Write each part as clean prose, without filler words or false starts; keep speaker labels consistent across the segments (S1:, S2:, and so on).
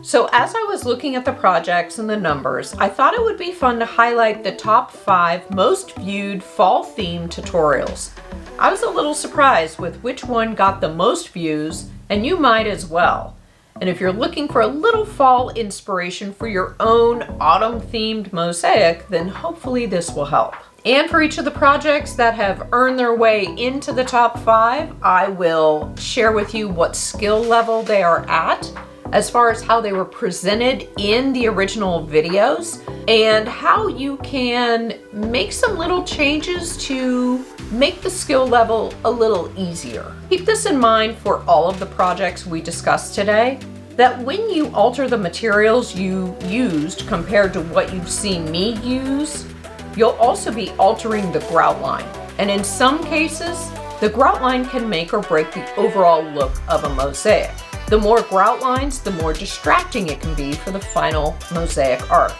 S1: So as I was looking at the projects and the numbers, I thought it would be fun to highlight the top 5 most viewed fall theme tutorials. I was a little surprised with which one got the most views, and you might as well. And if you're looking for a little fall inspiration for your own autumn themed mosaic, then hopefully this will help. And for each of the projects that have earned their way into the top 5, I will share with you what skill level they are at, as far as how they were presented in the original videos, and how you can make some little changes to make the skill level a little easier. Keep this in mind for all of the projects we discussed today, that when you alter the materials you used compared to what you've seen me use, you'll also be altering the grout line. And in some cases, the grout line can make or break the overall look of a mosaic. The more grout lines, the more distracting it can be for the final mosaic art.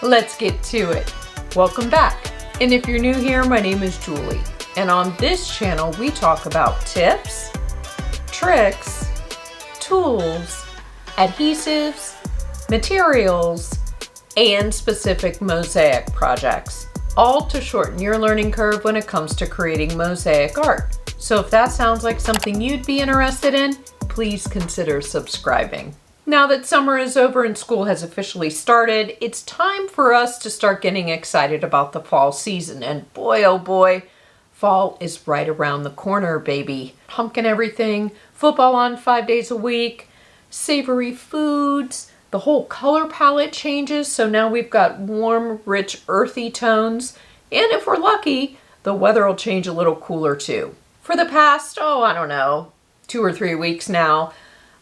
S1: Let's get to it. Welcome back. And if you're new here, my name is Julie. And on this channel, we talk about tips, tricks, tools, adhesives, materials, and specific mosaic projects, all to shorten your learning curve when it comes to creating mosaic art. So if that sounds like something you'd be interested in, please consider subscribing. Now that summer is over and school has officially started, it's time for us to start getting excited about the fall season. And boy, oh boy, fall is right around the corner, baby. Pumpkin everything, football on 5 days a week, savory foods, the whole color palette changes. So now we've got warm, rich, earthy tones. And if we're lucky, the weather will change a little cooler too. For the past, I don't know, 2 or 3 weeks now,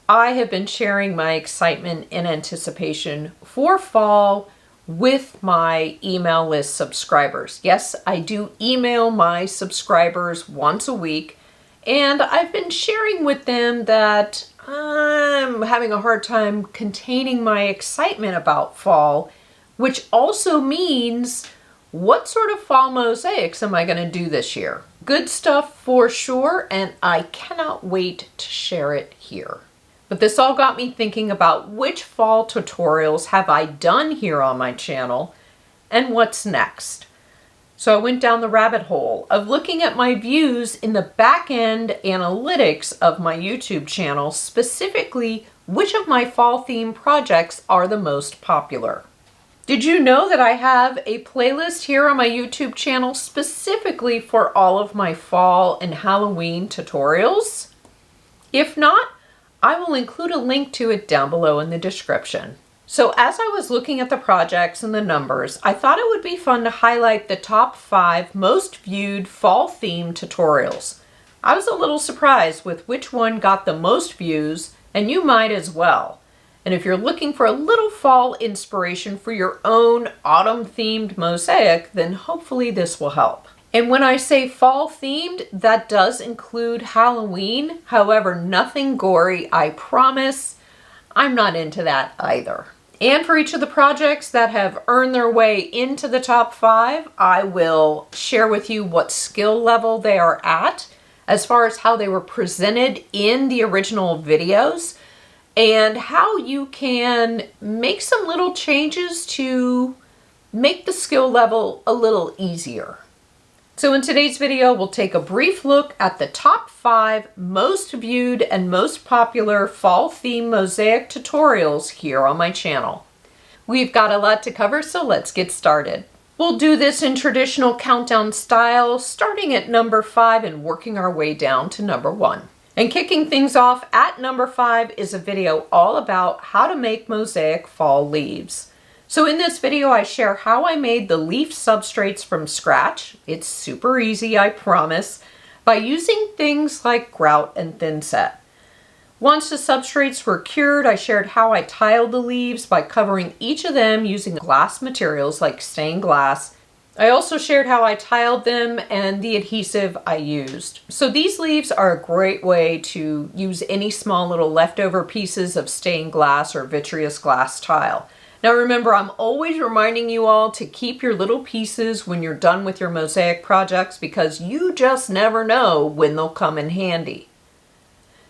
S1: I have been sharing my excitement and anticipation for fall with my email list subscribers. Yes, I do email my subscribers once a week, and I've been sharing with them that I'm having a hard time containing my excitement about fall, which also means what sort of fall mosaics am I going to do this year? Good stuff for sure, and I cannot wait to share it here. But this all got me thinking about which fall tutorials have I done here on my channel and what's next. So I went down the rabbit hole of looking at my views in the back-end analytics of my YouTube channel, specifically which of my fall theme projects are the most popular. Did you know that I have a playlist here on my YouTube channel specifically for all of my fall and Halloween tutorials? If not, I will include a link to it down below in the description. So as I was looking at the projects and the numbers, I thought it would be fun to highlight the top 5 most viewed fall theme tutorials. I was a little surprised with which one got the most views, and you might as well. And if you're looking for a little fall inspiration for your own autumn themed mosaic, then hopefully this will help. And when I say fall themed, that does include Halloween. However, nothing gory, I promise. I'm not into that either. And for each of the projects that have earned their way into the top 5, I will share with you what skill level they are at, as far as how they were presented in the original videos, and how you can make some little changes to make the skill level a little easier. So in today's video, we'll take a brief look at the top 5 most viewed and most popular fall theme mosaic tutorials here on my channel. We've got a lot to cover, so let's get started. We'll do this in traditional countdown style, starting at number 5 and working our way down to number 1. And kicking things off at number 5 is a video all about how to make mosaic fall leaves. So in this video, I share how I made the leaf substrates from scratch. It's super easy, I promise, by using things like grout and thinset. Once the substrates were cured, I shared how I tiled the leaves by covering each of them using glass materials like stained glass. I also shared how I tiled them and the adhesive I used. So these leaves are a great way to use any small little leftover pieces of stained glass or vitreous glass tile. Now remember, I'm always reminding you all to keep your little pieces when you're done with your mosaic projects, because you just never know when they'll come in handy.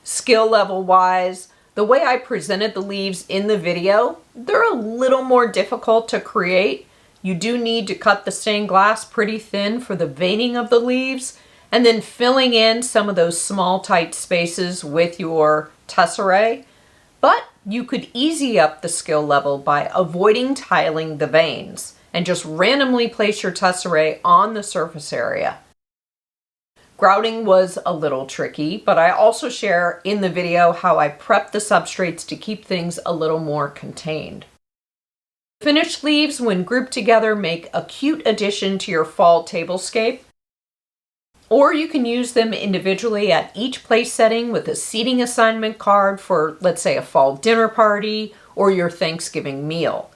S1: Skill level wise, The way I presented the leaves in the video, they're a little more difficult to create. You do need to cut the stained glass pretty thin for the veining of the leaves, and then filling in some of those small tight spaces with your tesserae. But you could easy up the skill level by avoiding tiling the veins and just randomly place your tesserae on the surface area. Grouting was a little tricky, but I also share in the video how I prep the substrates to keep things a little more contained. Finished leaves, when grouped together, make a cute addition to your fall tablescape. Or you can use them individually at each place setting with a seating assignment card for, let's say, a fall dinner party or your Thanksgiving meal.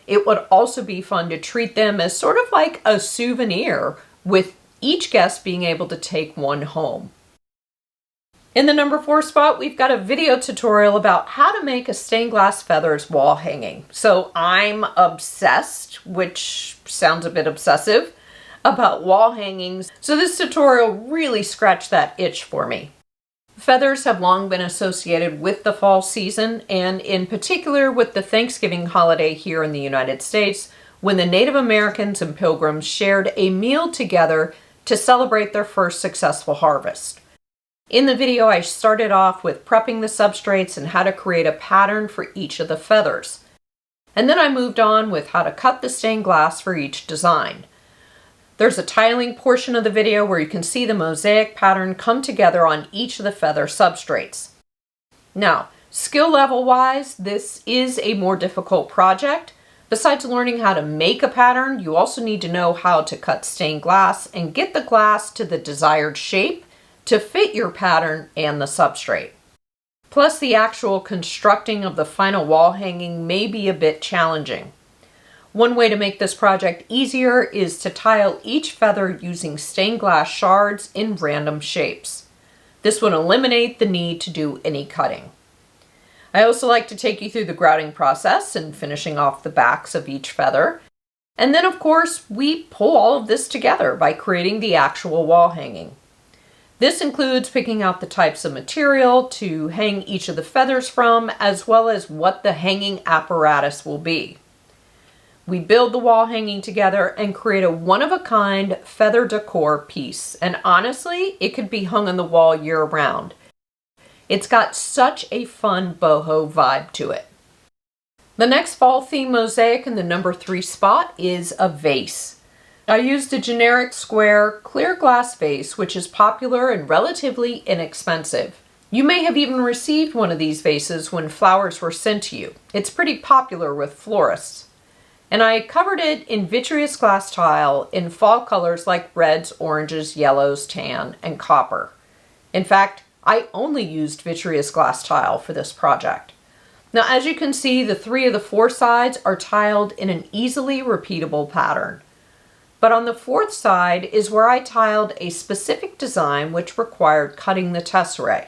S1: It would also be fun to treat them as sort of like a souvenir, with each guest being able to take one home. In the number 4 spot, we've got a video tutorial about how to make a stained glass feathers wall hanging. So I'm obsessed, which sounds a bit obsessive, about wall hangings, so this tutorial really scratched that itch for me. Feathers have long been associated with the fall season, and in particular with the Thanksgiving holiday here in the United States, when the Native Americans and Pilgrims shared a meal together to celebrate their first successful harvest. In the video, I started off with prepping the substrates and how to create a pattern for each of the feathers. And then I moved on with how to cut the stained glass for each design. There's a tiling portion of the video where you can see the mosaic pattern come together on each of the feather substrates. Now, skill level wise, this is a more difficult project. Besides learning how to make a pattern, you also need to know how to cut stained glass and get the glass to the desired shape to fit your pattern and the substrate. Plus, the actual constructing of the final wall hanging may be a bit challenging. One way to make this project easier is to tile each feather using stained glass shards in random shapes. This would eliminate the need to do any cutting. I also like to take you through the grouting process and finishing off the backs of each feather. And then, of course, we pull all of this together by creating the actual wall hanging. This includes picking out the types of material to hang each of the feathers from, as well as what the hanging apparatus will be. We build the wall hanging together and create a one-of-a-kind feather decor piece. And honestly, it could be hung on the wall year-round. It's got such a fun boho vibe to it. The next fall theme mosaic in the number 3 spot is a vase. I used a generic square clear glass vase, which is popular and relatively inexpensive. You may have even received one of these vases when flowers were sent to you. It's pretty popular with florists. And I covered it in vitreous glass tile in fall colors like reds, oranges, yellows, tan, and copper. In fact, I only used vitreous glass tile for this project. Now, as you can see, the 3 of the 4 sides are tiled in an easily repeatable pattern. But on the 4th side is where I tiled a specific design which required cutting the tesserae.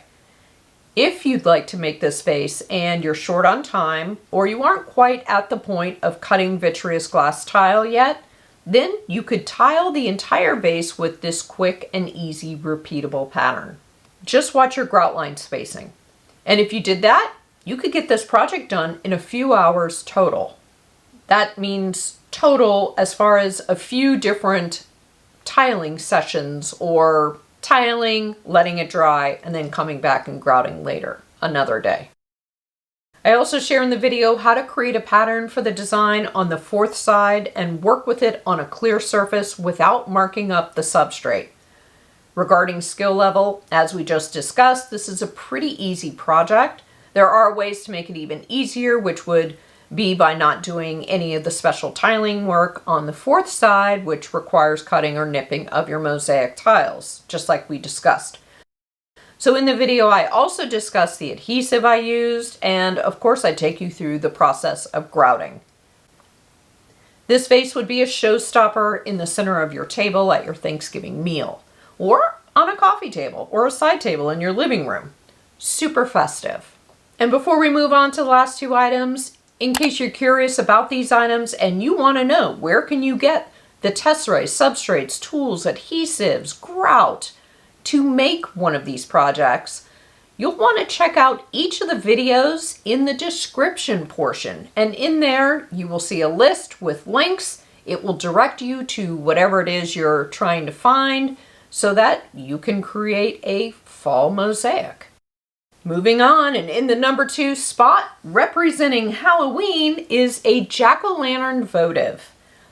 S1: If you'd like to make this vase and you're short on time, or you aren't quite at the point of cutting vitreous glass tile yet, then you could tile the entire vase with this quick and easy repeatable pattern. Just watch your grout line spacing. And if you did that, you could get this project done in a few hours total. That means total as far as a few different tiling sessions, or tiling, letting it dry, and then coming back and grouting later, another day. I also share in the video how to create a pattern for the design on the 4th side and work with it on a clear surface without marking up the substrate. Regarding skill level, as we just discussed, this is a pretty easy project. There are ways to make it even easier, which would be by not doing any of the special tiling work on the 4th side, which requires cutting or nipping of your mosaic tiles, just like we discussed. So in the video, I also discuss the adhesive I used, and of course I take you through the process of grouting. This vase would be a showstopper in the center of your table at your Thanksgiving meal, or on a coffee table or a side table in your living room. Super festive. And before we move on to the last 2 items, in case you're curious about these items and you want to know where can you get the tesserae, substrates, tools, adhesives, grout to make one of these projects, you'll want to check out each of the videos in the description portion. And in there, you will see a list with links. It will direct you to whatever it is you're trying to find so that you can create a fall mosaic. Moving on, and in the number 2 spot, representing Halloween, is a jack-o'-lantern votive.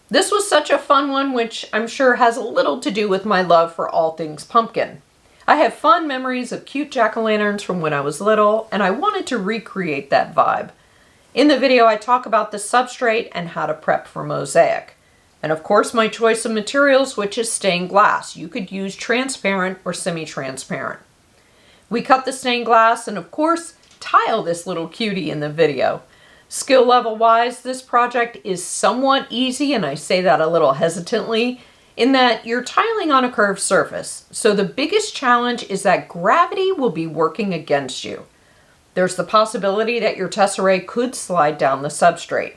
S1: This was such a fun one, which I'm sure has a little to do with my love for all things pumpkin. I have fond memories of cute jack-o'-lanterns from when I was little, and I wanted to recreate that vibe. In the video, I talk about the substrate and how to prep for mosaic. And of course, my choice of materials, which is stained glass. You could use transparent or semi-transparent. We cut the stained glass and of course, tile this little cutie in the video. Skill level wise, this project is somewhat easy, and I say that a little hesitantly, in that you're tiling on a curved surface. So the biggest challenge is that gravity will be working against you. There's the possibility that your tesserae could slide down the substrate.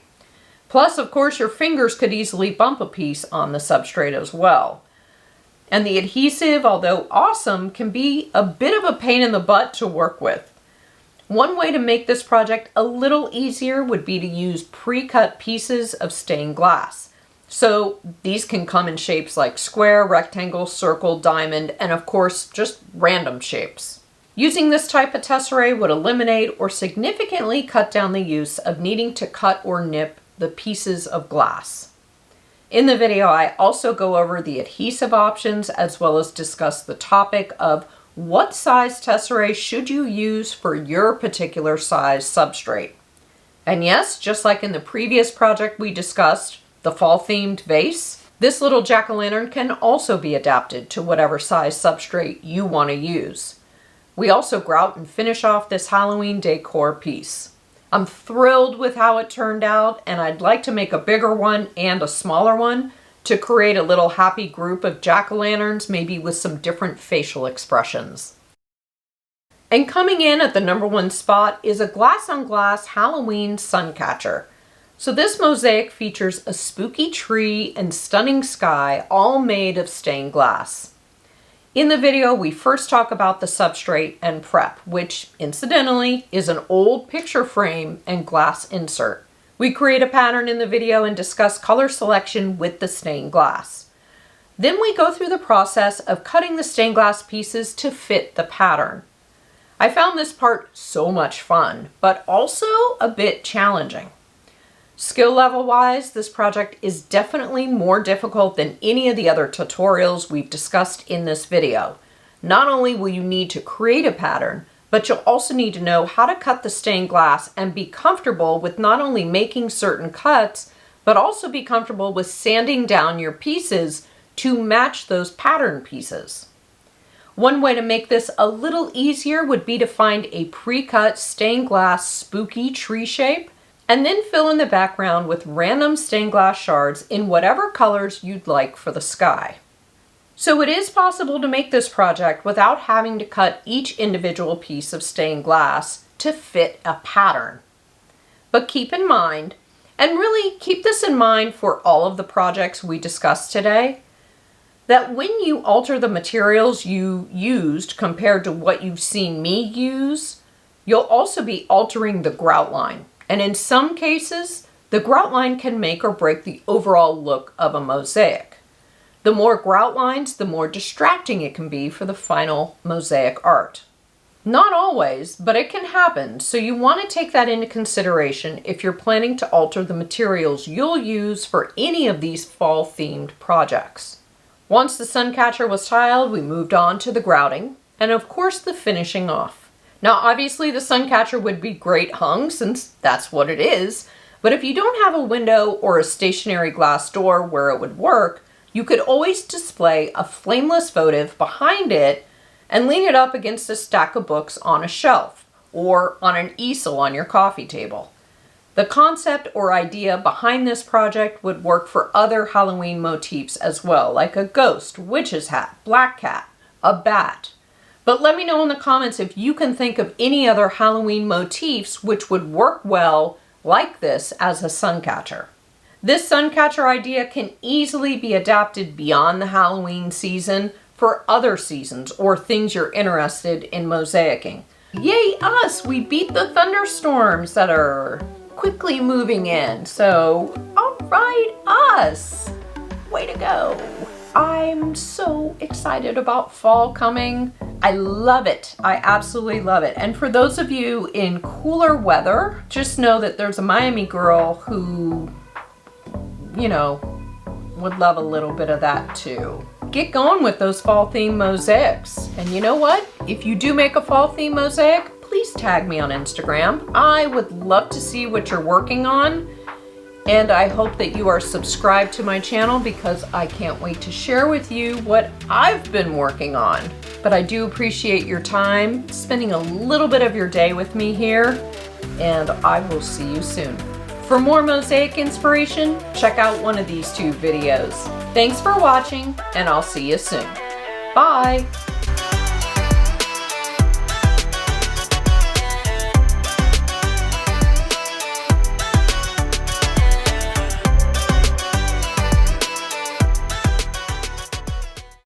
S1: Plus, of course, your fingers could easily bump a piece on the substrate as well. And the adhesive, although awesome, can be a bit of a pain in the butt to work with. One way to make this project a little easier would be to use pre-cut pieces of stained glass. So these can come in shapes like square, rectangle, circle, diamond, and of course, just random shapes. Using this type of tesserae would eliminate or significantly cut down the use of needing to cut or nip the pieces of glass. In the video, I also go over the adhesive options as well as discuss the topic of what size tesserae should you use for your particular size substrate. And yes, just like in the previous project we discussed, the fall-themed vase, this little jack-o'-lantern can also be adapted to whatever size substrate you want to use. We also grout and finish off this Halloween decor piece. I'm thrilled with how it turned out, and I'd like to make a bigger one and a smaller one to create a little happy group of jack-o'-lanterns, maybe with some different facial expressions. And coming in at the number 1 spot is a glass-on-glass Halloween sun catcher. So this mosaic features a spooky tree and stunning sky, all made of stained glass. In the video, we first talk about the substrate and prep, which incidentally is an old picture frame and glass insert. We create a pattern in the video and discuss color selection with the stained glass. Then we go through the process of cutting the stained glass pieces to fit the pattern. I found this part so much fun, but also a bit challenging. Skill level wise, this project is definitely more difficult than any of the other tutorials we've discussed in this video. Not only will you need to create a pattern, but you'll also need to know how to cut the stained glass and be comfortable with not only making certain cuts, but also be comfortable with sanding down your pieces to match those pattern pieces. One way to make this a little easier would be to find a pre-cut stained glass spooky tree shape, and then fill in the background with random stained glass shards in whatever colors you'd like for the sky. So it is possible to make this project without having to cut each individual piece of stained glass to fit a pattern. But keep in mind, and really keep this in mind for all of the projects we discussed today, that when you alter the materials you used compared to what you've seen me use, you'll also be altering the grout line. And in some cases, the grout line can make or break the overall look of a mosaic. The more grout lines, the more distracting it can be for the final mosaic art. Not always, but it can happen, so you want to take that into consideration if you're planning to alter the materials you'll use for any of these fall-themed projects. Once the sun catcher was tiled, we moved on to the grouting, and of course the finishing off. Now obviously the sun catcher would be great hung, since that's what it is, but if you don't have a window or a stationary glass door where it would work, you could always display a flameless votive behind it and lean it up against a stack of books on a shelf or on an easel on your coffee table. The concept or idea behind this project would work for other Halloween motifs as well, like a ghost, witch's hat, black cat, a bat. But let me know in the comments if you can think of any other Halloween motifs which would work well like this as a sun catcher. This sun catcher idea can easily be adapted beyond the Halloween season for other seasons or things you're interested in mosaicing. Yay us! We beat the thunderstorms that are quickly moving in. So, all right, us! Way to go! I'm so excited about fall coming. I love it. I absolutely love it. And for those of you in cooler weather, just know that there's a Miami girl who, you know, would love a little bit of that too. Get going with those fall themed mosaics. And you know what? If you do make a fall themed mosaic, please tag me on Instagram. I would love to see what you're working on. And I hope that you are subscribed to my channel because I can't wait to share with you what I've been working on. But I do appreciate your time, spending a little bit of your day with me here, and I will see you soon. For more mosaic inspiration, check out one of these two videos. Thanks for watching, and I'll see you soon. Bye!